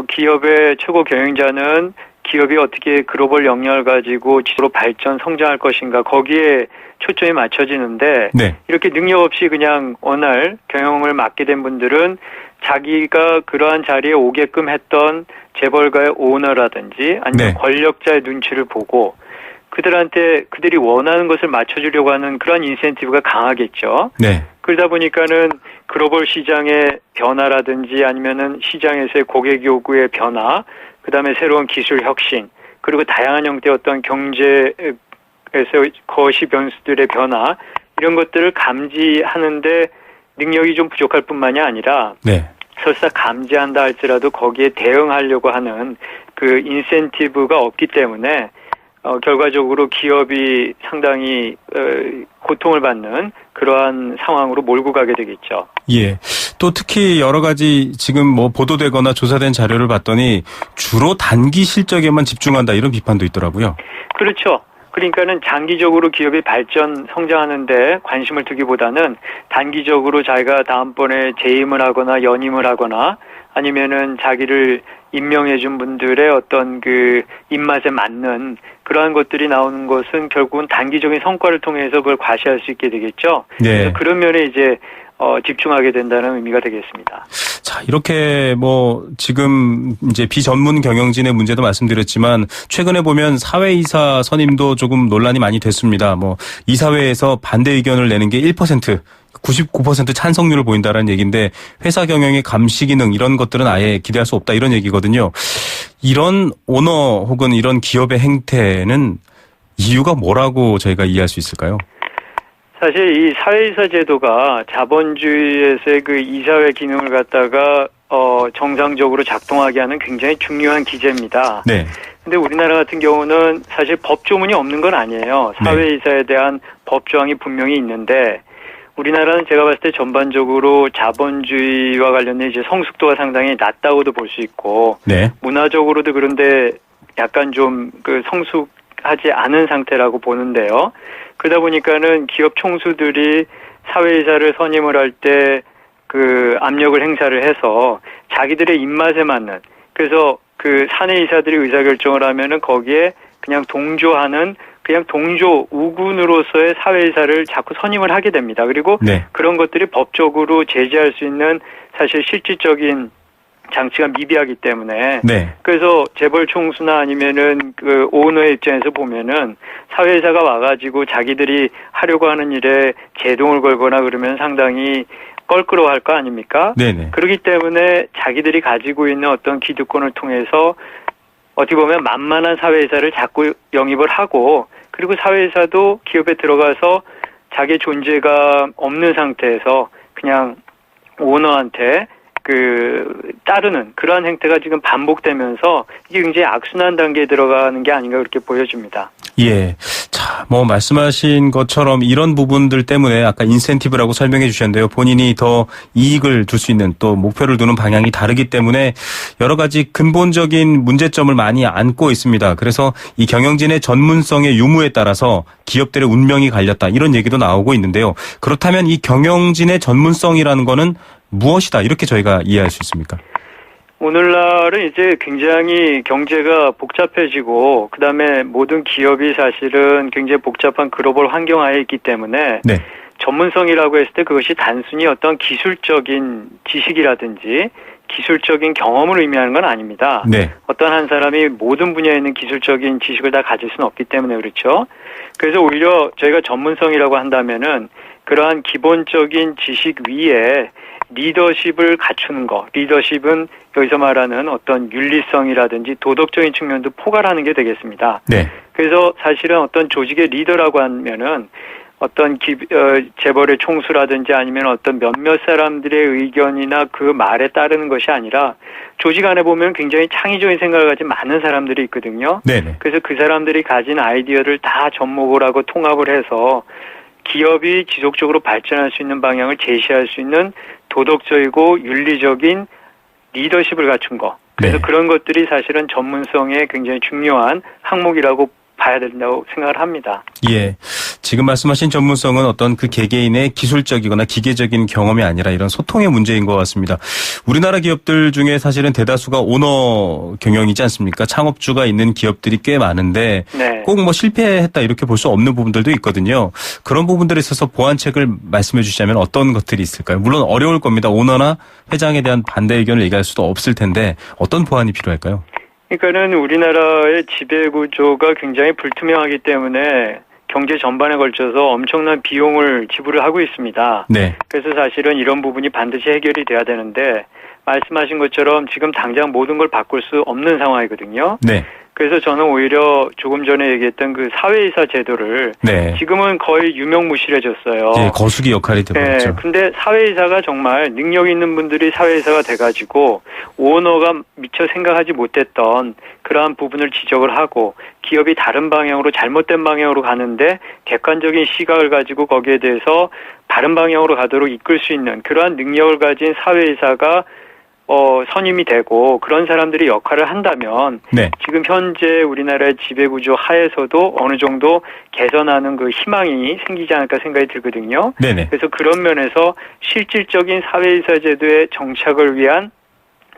기업의 최고 경영자는 기업이 어떻게 글로벌 역량을 가지고 지속으로 발전 성장할 것인가 거기에 초점이 맞춰지는데 네. 이렇게 능력 없이 그냥 어느 날 경영을 맡게 된 분들은 자기가 그러한 자리에 오게끔 했던 재벌가의 오너라든지 아니면 네. 권력자의 눈치를 보고 그들한테 그들이 원하는 것을 맞춰주려고 하는 그런 인센티브가 강하겠죠. 네. 그러다 보니까는 글로벌 시장의 변화라든지 아니면은 시장에서의 고객 요구의 변화, 그다음에 새로운 기술 혁신, 그리고 다양한 형태의 어떤 경제에서 거시 변수들의 변화 이런 것들을 감지하는데 능력이 좀 부족할 뿐만이 아니라 네. 설사 감지한다 할지라도 거기에 대응하려고 하는 그 인센티브가 없기 때문에 결과적으로 기업이 상당히 고통을 받는 그러한 상황으로 몰고 가게 되겠죠. 예. 또 특히 여러 가지 지금 뭐 보도되거나 조사된 자료를 봤더니 주로 단기 실적에만 집중한다 이런 비판도 있더라고요. 그렇죠. 그러니까는 장기적으로 기업이 발전, 성장하는데 관심을 두기보다는 단기적으로 자기가 다음번에 재임을 하거나 연임을 하거나 아니면은 자기를 임명해준 분들의 어떤 그 입맛에 맞는 그러한 것들이 나오는 것은 결국은 단기적인 성과를 통해서 그걸 과시할 수 있게 되겠죠. 네. 그래서 그런 면에 이제 집중하게 된다는 의미가 되겠습니다. 자, 이렇게 뭐 지금 이제 비전문 경영진의 문제도 말씀드렸지만 최근에 보면 사회이사 선임도 조금 논란이 많이 됐습니다. 뭐 이사회에서 반대 의견을 내는 게 1%, 99% 찬성률을 보인다라는 얘기인데 회사 경영의 감시 기능 이런 것들은 아예 기대할 수 없다 이런 얘기거든요. 이런 오너 혹은 이런 기업의 행태는 이유가 뭐라고 저희가 이해할 수 있을까요? 사실 이 사회이사 제도가 자본주의에서의 그 이사회 기능을 갖다가 정상적으로 작동하게 하는 굉장히 중요한 기제입니다. 네. 근데 우리나라 같은 경우는 사실 법조문이 없는 건 아니에요. 사회이사에 대한 법조항이 분명히 있는데 우리나라는 제가 봤을 때 전반적으로 자본주의와 관련된 이제 성숙도가 상당히 낮다고도 볼 수 있고 네. 문화적으로도 그런데 약간 좀 그 성숙하지 않은 상태라고 보는데요. 그러다 보니까는 기업 총수들이 사회이사를 선임을 할 때 그 압력을 행사를 해서 자기들의 입맛에 맞는 그래서 그 사내이사들이 의사결정을 하면은 거기에 그냥 동조하는 그냥 동조 우군으로서의 사회이사를 자꾸 선임을 하게 됩니다. 그리고 네. 그런 것들이 법적으로 제재할 수 있는 사실 실질적인 장치가 미비하기 때문에 네. 그래서 재벌 총수나 아니면은 그 오너의 입장에서 보면은 사회이사가 와가지고 자기들이 하려고 하는 일에 제동을 걸거나 그러면 상당히 껄끄러워할 거 아닙니까? 네네. 그렇기 때문에 자기들이 가지고 있는 어떤 기득권을 통해서 어떻게 보면 만만한 사회이사를 자꾸 영입을 하고 그리고 사회이사도 기업에 들어가서 자기 존재가 없는 상태에서 그냥 오너한테 따르는 그러한 행태가 지금 반복되면서 이게 굉장히 악순환 단계에 들어가는 게 아닌가 그렇게 보여집니다. 예. 자, 뭐 말씀하신 것처럼 이런 부분들 때문에 아까 인센티브라고 설명해 주셨는데요. 본인이 더 이익을 줄 수 있는 또 목표를 두는 방향이 다르기 때문에 여러 가지 근본적인 문제점을 많이 안고 있습니다. 그래서 이 경영진의 전문성의 유무에 따라서 기업들의 운명이 갈렸다 이런 얘기도 나오고 있는데요. 그렇다면 이 경영진의 전문성이라는 거는 무엇이다 이렇게 저희가 이해할 수 있습니까? 오늘날은 이제 굉장히 경제가 복잡해지고 그다음에 모든 기업이 사실은 굉장히 복잡한 글로벌 환경 하에 있기 때문에 네. 전문성이라고 했을 때 그것이 단순히 어떤 기술적인 지식이라든지 기술적인 경험을 의미하는 건 아닙니다. 네. 어떤 한 사람이 모든 분야에 있는 기술적인 지식을 다 가질 수는 없기 때문에 그렇죠. 그래서 오히려 저희가 전문성이라고 한다면은 그러한 기본적인 지식 위에 리더십을 갖추는 거. 리더십은 여기서 말하는 어떤 윤리성이라든지 도덕적인 측면도 포괄하는 게 되겠습니다. 네. 그래서 사실은 어떤 조직의 리더라고 하면은 어떤 재벌의 총수라든지 아니면 어떤 몇몇 사람들의 의견이나 그 말에 따르는 것이 아니라 조직 안에 보면 굉장히 창의적인 생각을 가진 많은 사람들이 있거든요. 네네. 그래서 그 사람들이 가진 아이디어를 다 접목을 하고 통합을 해서 기업이 지속적으로 발전할 수 있는 방향을 제시할 수 있는 도덕적이고 윤리적인 리더십을 갖춘 거. 그래서 네. 그런 것들이 사실은 전문성에 굉장히 중요한 항목이라고 봐야 된다고 생각을 합니다. 예. 지금 말씀하신 전문성은 어떤 그 개개인의 기술적이거나 기계적인 경험이 아니라 이런 소통의 문제인 것 같습니다. 우리나라 기업들 중에 사실은 대다수가 오너 경영이지 않습니까? 창업주가 있는 기업들이 꽤 많은데 네. 꼭 뭐 실패했다 이렇게 볼 수 없는 부분들도 있거든요. 그런 부분들에 있어서 보완책을 말씀해 주시자면 어떤 것들이 있을까요? 물론 어려울 겁니다. 오너나 회장에 대한 반대 의견을 얘기할 수도 없을 텐데 어떤 보완이 필요할까요? 그러니까는 우리나라의 지배 구조가 굉장히 불투명하기 때문에 경제 전반에 걸쳐서 엄청난 비용을 지불을 하고 있습니다. 네. 그래서 사실은 이런 부분이 반드시 해결이 돼야 되는데 말씀하신 것처럼 지금 당장 모든 걸 바꿀 수 없는 상황이거든요. 네. 그래서 저는 오히려 조금 전에 얘기했던 그 사회이사 제도를 네. 지금은 거의 유명무실해졌어요. 예, 거수기 역할이 되버렸죠. 네, 근데 사회이사가 정말 능력 있는 분들이 사회이사가 돼가지고 오너가 미처 생각하지 못했던 그러한 부분을 지적을 하고 기업이 다른 방향으로 잘못된 방향으로 가는데 객관적인 시각을 가지고 거기에 대해서 다른 방향으로 가도록 이끌 수 있는 그러한 능력을 가진 사회이사가 선임이 되고 그런 사람들이 역할을 한다면 네. 지금 현재 우리나라의 지배구조 하에서도 어느 정도 개선하는 그 희망이 생기지 않을까 생각이 들거든요. 네네. 그래서 그런 면에서 실질적인 사회이사 제도의 정착을 위한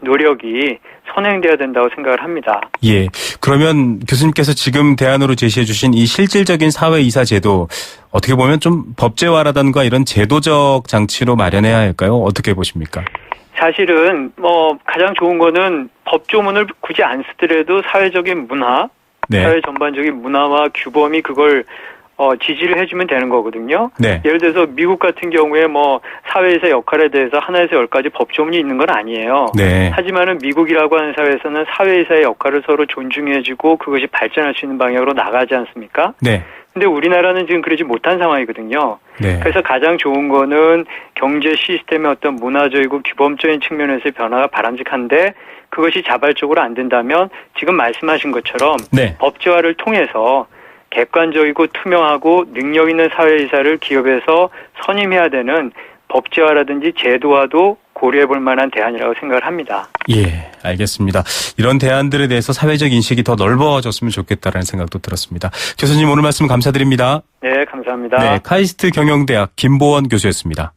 노력이 선행돼야 된다고 생각을 합니다. 예. 그러면 교수님께서 지금 대안으로 제시해 주신 이 실질적인 사회이사 제도 어떻게 보면 좀 법제화라든가 이런 제도적 장치로 마련해야 할까요? 어떻게 보십니까? 사실은 가장 좋은 거는 법조문을 굳이 안 쓰더라도 사회적인 문화, 네. 사회 전반적인 문화와 규범이 그걸 지지를 해주면 되는 거거든요. 네. 예를 들어서 미국 같은 경우에 사회에서 역할에 대해서 하나에서 열까지 법조문이 있는 건 아니에요. 네. 하지만은 미국이라고 하는 사회에서는 사회에서의 역할을 서로 존중해주고 그것이 발전할 수 있는 방향으로 나가지 않습니까? 네. 근데 우리나라는 지금 그러지 못한 상황이거든요. 네. 그래서 가장 좋은 거는 경제 시스템의 어떤 문화적이고 규범적인 측면에서의 변화가 바람직한데 그것이 자발적으로 안 된다면 지금 말씀하신 것처럼 네. 법제화를 통해서 객관적이고 투명하고 능력 있는 사회이사를 기업에서 선임해야 되는 법제화라든지 제도화도 고려해 볼 만한 대안이라고 생각을 합니다. 예, 알겠습니다. 이런 대안들에 대해서 사회적 인식이 더 넓어졌으면 좋겠다라는 생각도 들었습니다. 교수님 오늘 말씀 감사드립니다. 네, 감사합니다. 네, 카이스트 경영대학 김보원 교수였습니다.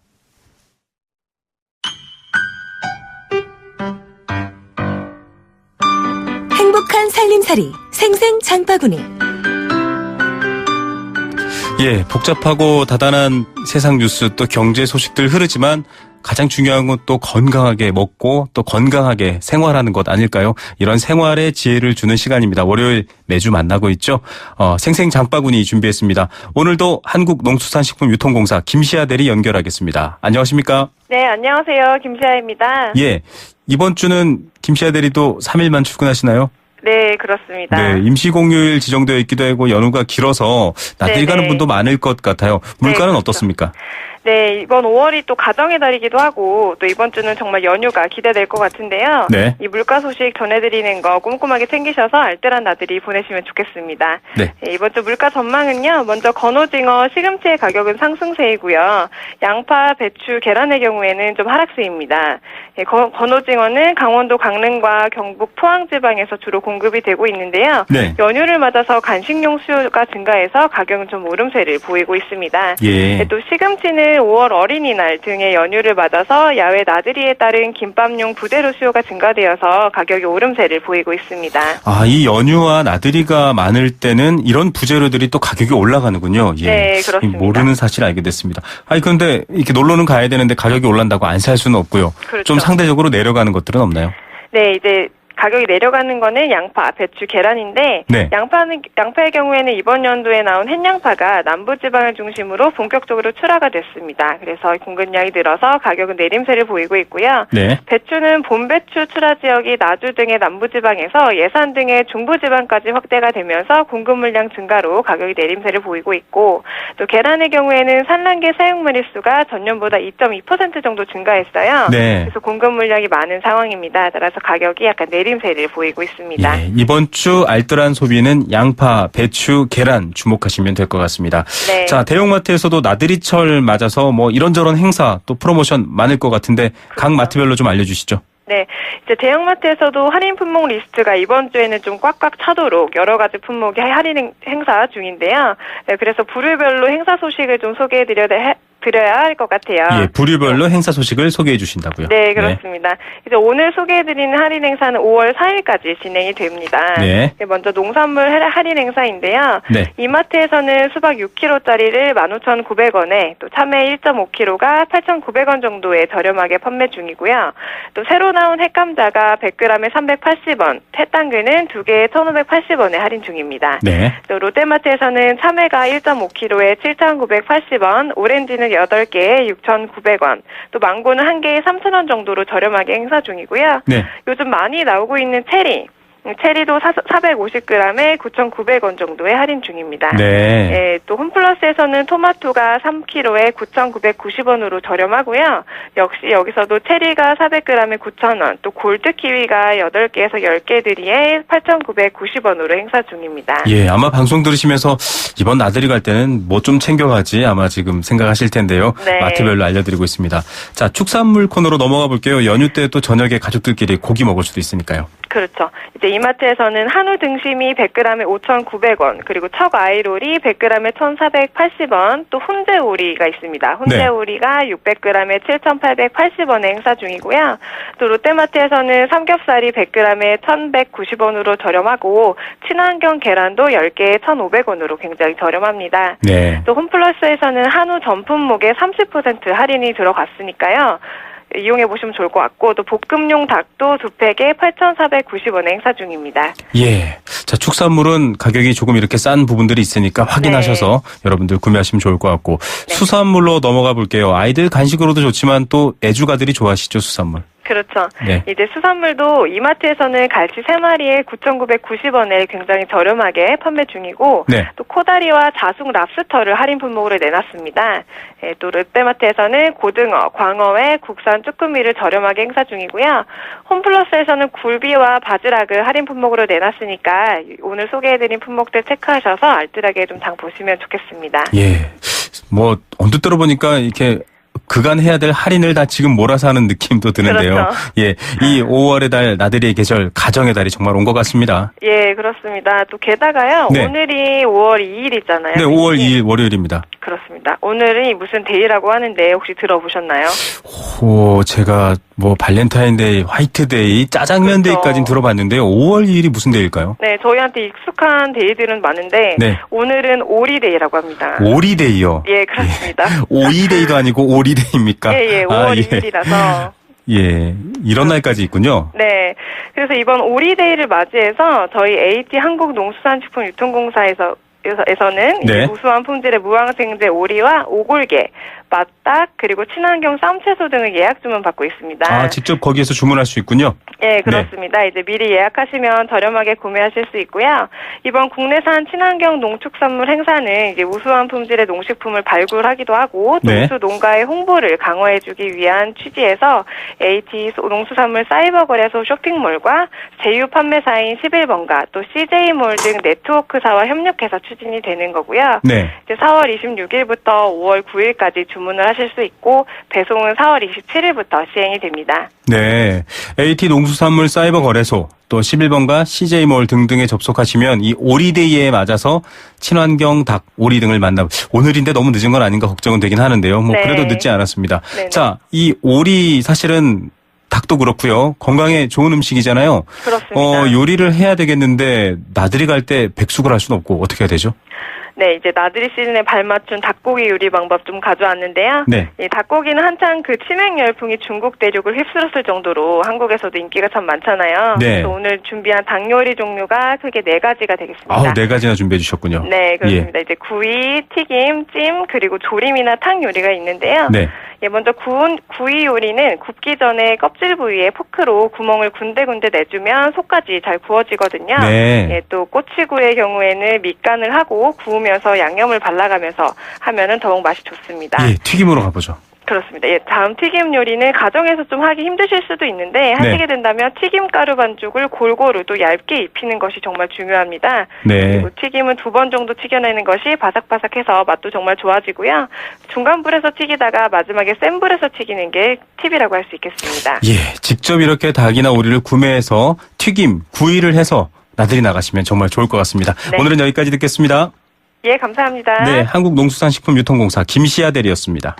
행복한 살림살이 생생 장바구니. 예, 복잡하고 다단한 세상 뉴스 또 경제 소식들 흐르지만 가장 중요한 건 또 건강하게 먹고 또 건강하게 생활하는 것 아닐까요? 이런 생활의 지혜를 주는 시간입니다. 월요일 매주 만나고 있죠. 생생 장바구니 준비했습니다. 오늘도 한국농수산식품유통공사 김시아 대리 연결하겠습니다. 안녕하십니까? 네, 안녕하세요. 김시아입니다. 예, 이번 주는 김시아 대리도 3일만 출근하시나요? 네, 그렇습니다. 네, 임시공휴일 지정되어 있기도 하고 연휴가 길어서 나들이 네네. 가는 분도 많을 것 같아요. 물가는 그렇죠. 어떻습니까? 네, 이번 5월이 또 가정의 달이기도 하고 또 이번 주는 정말 연휴가 기대될 것 같은데요. 네. 이 물가 소식 전해드리는 거 꼼꼼하게 챙기셔서 알뜰한 나들이 보내시면 좋겠습니다. 네. 네, 이번 주 물가 전망은요. 먼저 건오징어, 시금치의 가격은 상승세이고요. 양파, 배추, 계란의 경우에는 좀 하락세입니다. 네, 건오징어는 강원도 강릉과 경북 포항 지방에서 주로 공급이 되고 있는데요. 네. 연휴를 맞아서 간식용 수요가 증가해서 가격은 좀 오름세를 보이고 있습니다. 예. 네, 또 시금치는 5월 어린이날 등의 연휴를 맞아서 야외 나들이에 따른 김밥용 부대로 수요가 증가되어서 가격이 오름세를 보이고 있습니다. 아, 이 연휴와 나들이가 많을 때는 이런 부재료들이 또 가격이 올라가는군요. 예. 네, 그렇습니다. 모르는 사실 알게 됐습니다. 아니, 그런데 이렇게 놀러는 가야 되는데 가격이 올란다고 안 살 수는 없고요. 그렇죠. 좀 상대적으로 내려가는 것들은 없나요? 네, 이제 가격이 내려가는 거는 양파, 배추, 계란인데 네. 양파의 경우에는 이번 연도에 나온 햇양파가 남부지방을 중심으로 본격적으로 출하가 됐습니다. 그래서 공급량이 늘어서 가격은 내림세를 보이고 있고요. 네. 배추는 봄배추 출하 지역이 나주 등의 남부지방에서 예산 등의 중부지방까지 확대가 되면서 공급 물량 증가로 가격이 내림세를 보이고 있고 또 계란의 경우에는 산란계 사용 마리수가 전년보다 2.2% 정도 증가했어요. 네. 그래서 공급 물량이 많은 상황입니다. 따라서 가격이 약간 내림세를 보이고 있습니다. 예, 이번 주 알뜰한 소비는 양파, 배추, 계란 주목하시면 될 것 같습니다. 네. 자, 대형마트에서도 나들이철 맞아서 뭐 이런저런 행사 또 프로모션 많을 것 같은데 각 마트별로 좀 알려주시죠. 네, 이제 대형마트에서도 할인 품목 리스트가 이번 주에는 좀 꽉꽉 차도록 여러 가지 품목이 할인 행사 중인데요. 네, 그래서 부류별로 행사 소식을 좀 소개해드려야 할 것 같아요. 예, 부류별로 행사 소식을 소개해 주신다고요. 네, 그렇습니다. 이제 오늘 소개해드리는 할인 행사는 5월 4일까지 진행이 됩니다. 네. 먼저 농산물 할인 행사인데요. 네. 이마트에서는 수박 6kg짜리를 15,900원에 또 참외 1.5kg가 8,900원 정도에 저렴하게 판매 중이고요. 또 새로 나온 햇감자가 100g에 380원, 햇당근은 2개에 1,580원에 할인 중입니다. 네. 또 롯데마트에서는 참외가 1.5kg에 7,980원, 오렌지는 8개에 6,900원, 또 망고는 1개에 3,000원 정도로 저렴하게 행사 중이고요. 네. 요즘 많이 나오고 있는 체리도 450g에 9,900원 정도의 할인 중입니다. 네. 예, 또 홈플러스에서는 토마토가 3kg에 9,990원으로 저렴하고요. 역시 여기서도 체리가 400g에 9,000원, 또 골드 키위가 8개에서 10개들이에 8,990원으로 행사 중입니다. 예, 아마 방송 들으시면서 이번 나들이 갈 때는 뭐 좀 챙겨가지 아마 지금 생각하실 텐데요. 네. 마트별로 알려드리고 있습니다. 자, 축산물 코너로 넘어가 볼게요. 연휴 때 또 저녁에 가족들끼리 고기 먹을 수도 있으니까요. 그렇죠. 이제 이마트에서는 한우 등심이 100g에 5,900원, 그리고 척 아이롤이 100g에 1,480원, 또 훈제오리가 있습니다. 훈제오리가 600g에 7,880원에 행사 중이고요. 또 롯데마트에서는 삼겹살이 100g에 1,190원으로 저렴하고 친환경 계란도 10개에 1,500원으로 굉장히 저렴합니다. 네. 또 홈플러스에서는 한우 전 품목에 30% 할인이 들어갔으니까요. 이용해 보시면 좋을 것 같고 또 볶음용 닭도 2팩에 8,490원에 행사 중입니다. 예. 자, 축산물은 가격이 조금 이렇게 싼 부분들이 있으니까 확인하셔서 여러분들 구매하시면 좋을 것 같고 수산물로 넘어가 볼게요. 아이들 간식으로도 좋지만 또 애주가들이 좋아하시죠, 수산물. 그렇죠. 네. 이제 수산물도 이마트에서는 갈치 3마리에 9,990원에 굉장히 저렴하게 판매 중이고 네. 또 코다리와 자숙 랍스터를 할인 품목으로 내놨습니다. 예, 또 롯데마트에서는 고등어, 광어회, 국산 쭈꾸미를 저렴하게 행사 중이고요. 홈플러스에서는 굴비와 바지락을 할인 품목으로 내놨으니까 오늘 소개해드린 품목들 체크하셔서 알뜰하게 좀 장 보시면 좋겠습니다. 예. 뭐 언뜻 들어보니까 이렇게 그간 해야 될 할인을 다 지금 몰아서 하는 느낌도 드는데요. 그렇죠. 예, 이 5월의 달 나들이의 계절 가정의 달이 정말 온 것 같습니다. 예, 그렇습니다. 또 게다가요. 네. 오늘이 5월 2일이잖아요. 네, 5월 2일 월요일입니다. 그렇습니다. 오늘이 무슨 데이라고 하는데 혹시 들어보셨나요? 제가 뭐 발렌타인데이, 화이트데이, 짜장면 그렇죠. 데이까지는 들어봤는데요. 5월 2일이 무슨 데이일까요? 네, 저희한테 익숙한 데이들은 많은데 네. 오늘은 오리데이라고 합니다. 오리데이요. 예, 그렇습니다. 오이데이도 아니고 오리데이입니까? 예, 5월 2일이라서. 예, 이런 날까지 있군요. 네. 그래서 이번 오리데이를 맞이해서 저희 AT 한국농수산식품유통공사에서는 네. 이제 우수한 품질의 무항생제 오리와 오골계, 맛닭, 그리고 친환경 쌈채소 등을 예약 주문 받고 있습니다. 아, 직접 거기에서 주문할 수 있군요. 네, 그렇습니다. 이제 미리 예약하시면 저렴하게 구매하실 수 있고요. 이번 국내산 친환경 농축산물 행사는 이제 우수한 품질의 농식품을 발굴하기도 하고 또 네. 우수 농가의 홍보를 강화해주기 위한 취지에서 AT 농수산물 사이버거래소 쇼핑몰과 제휴 판매사인 11번가 또 CJ몰 등 네트워크사와 협력해서 추진이 되는 거고요. 네. 이제 4월 26일부터 5월 9일까지 주문을 하실 수 있고 배송은 4월 27일부터 시행이 됩니다. 네. AT 농수산물 사이버 거래소, 또 11번가 CJ몰 등등에 접속하시면 이 오리데이에 맞아서 친환경 닭, 오리 등을 만나, 오늘인데 너무 늦은 건 아닌가 걱정은 되긴 하는데요. 뭐 네. 그래도 늦지 않았습니다. 네네. 자, 이 오리 사실은 닭도 그렇고요. 건강에 좋은 음식이잖아요. 그렇습니다. 요리를 해야 되겠는데 나들이 갈 때 백숙을 할 수는 없고 어떻게 해야 되죠? 네, 이제 나들이 시즌에 발맞춘 닭고기 요리 방법 좀 가져왔는데요. 네. 이 닭고기는 한창 그 치맥 열풍이 중국 대륙을 휩쓸었을 정도로 한국에서도 인기가 참 많잖아요. 네. 그래서 오늘 준비한 닭 요리 종류가 크게 4가지가 되겠습니다. 아우, 4가지나 준비해 주셨군요. 네, 그렇습니다. 이제 구이, 튀김, 찜, 그리고 조림이나 탕 요리가 있는데요. 네. 예, 먼저 구이 요리는 굽기 전에 껍질 부위에 포크로 구멍을 군데군데 내주면 속까지 잘 구워지거든요. 네. 예, 또 꼬치구이의 경우에는 밑간을 하고 구우면서 양념을 발라가면서 하면은 더욱 맛이 좋습니다. 예, 튀김으로 가보죠. 그렇습니다. 예, 다음 튀김 요리는 가정에서 좀 하기 힘드실 수도 있는데 하시게 된다면 튀김 가루 반죽을 골고루 또 얇게 입히는 것이 정말 중요합니다. 네. 그리고 튀김은 2번 정도 튀겨내는 것이 바삭바삭해서 맛도 정말 좋아지고요. 중간 불에서 튀기다가 마지막에 센 불에서 튀기는 게 팁이라고 할 수 있겠습니다. 예, 직접 이렇게 닭이나 오리를 구매해서 튀김, 구이를 해서 나들이 나가시면 정말 좋을 것 같습니다. 네. 오늘은 여기까지 듣겠습니다. 예, 감사합니다. 네, 한국농수산식품유통공사 김시아 대리였습니다.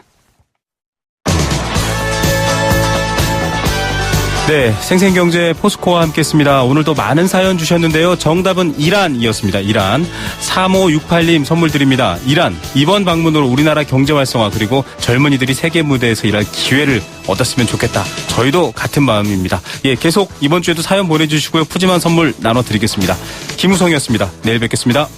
네, 생생경제 포스코와 함께했습니다. 오늘도 많은 사연 주셨는데요. 정답은 이란이었습니다. 이란. 3568님 선물 드립니다. 이란. 이번 방문으로 우리나라 경제 활성화 그리고 젊은이들이 세계 무대에서 일할 기회를 얻었으면 좋겠다. 저희도 같은 마음입니다. 예, 계속 이번 주에도 사연 보내주시고요. 푸짐한 선물 나눠드리겠습니다. 김우성이었습니다. 내일 뵙겠습니다.